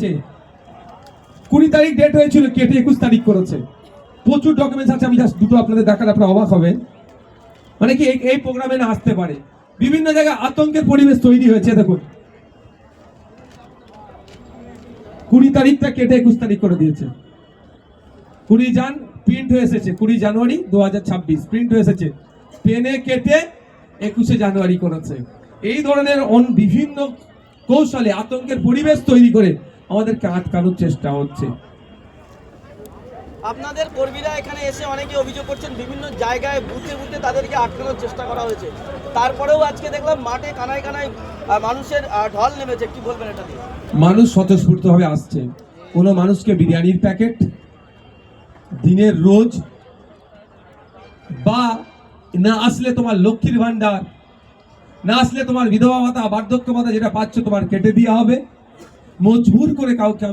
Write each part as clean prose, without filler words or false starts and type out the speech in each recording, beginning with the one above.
দিচ্ছে। 20 তারিখ ডেট হয়েছিল, কেটে 21 তারিখ করেছে। প্রচুর ডকুমেন্টস আছে, আমি জাস্ট দুটো আপনাদের দেখালে আপনারা অবাক হবেন। মানে কি এই প্রোগ্রামে না আসতে পারে, বিভিন্ন জায়গায় আতঙ্কের পরিবেশ তৈরি হয়েছে। দেখুন 20 তারিখটা কেটে 21 তারিখ করে দিয়েছে। 20 প্রিন্ট হয়ে এসেছে, 20 জানুয়ারি 2026 প্রিন্ট হয়ে এসেছে, পেনে কেটে 21 জানুয়ারি করেছে। এই ধরনের বিভিন্ন কৌশলে আতঙ্কের পরিবেশ তৈরি করে আমাদেরকে আটকানোর চেষ্টা হচ্ছে। আপনাদের কর্মীরা এখানে এসে অনেকে অভিযোগ করছেন বিভিন্ন জায়গায় বুথে বুথে তাদেরকে আটকানোর চেষ্টা করা হয়েছে, তারপরেও আজকে দেখলাম মাঠে কানায় কানায় মানুষের ঢল নেমেছে, কি বলবেন এটা নিয়ে? মানুষ স্বতঃস্ফূর্তভাবে আসছে। কোনো মানুষকে বিরিয়ানির প্যাকেট দিনের রোজ, বা না আসলে তোমার লক্ষ্মীর ভান্ডার, না আসলে তোমার বিধবা ভাতা, বার্ধক্য ভাতা যেটা পাচ্ছ তোমার কেটে দেওয়া হবে, মজবুর করে কাউকে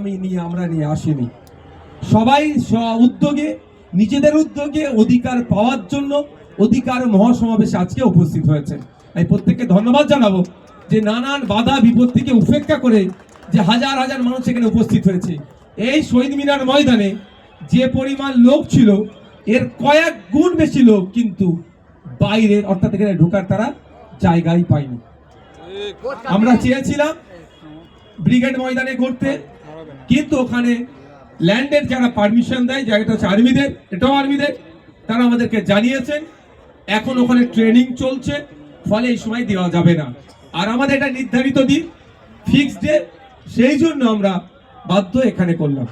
আমরা নিয়ে আসিনি। সবাই উদ্যোগে, নিজেদের উদ্যোগে অধিকার পাওয়ার জন্য অধিকার মহাসমাবেশে আজকে উপস্থিত হয়েছে। আমি প্রত্যেককে ধন্যবাদ জানাবো যে নানান বাধা বিপত্তিকে উপেক্ষা করে যে হাজার হাজার মানুষ এখানে উপস্থিত হয়েছে। এই শহীদ মিনার ময়দানে যে পরিমাণ লোক ছিল এর কয়েক গুণ বেশি লোক কিন্তু বাইরের, অর্থাৎ এখানে ঢোকার তারা জায়গাই পায়নি। আমরা চেয়েছিলাম ব্রিগেড ময়দানে করতে, কিন্তু ওখানে ল্যান্ডের যারা পারমিশন দেয়, জায়গাটা হচ্ছে আর্মিদের, এটাও আর্মিদের, তারা আমাদেরকে জানিয়েছেন এখন ওখানে ট্রেনিং চলছে, ফলে এই সময় দেওয়া যাবে না। আর আমাদের এটা নির্ধারিত দিন, ফিক্সড ডে, সেই জন্য আমরা বাধ্য এখানে করলাম।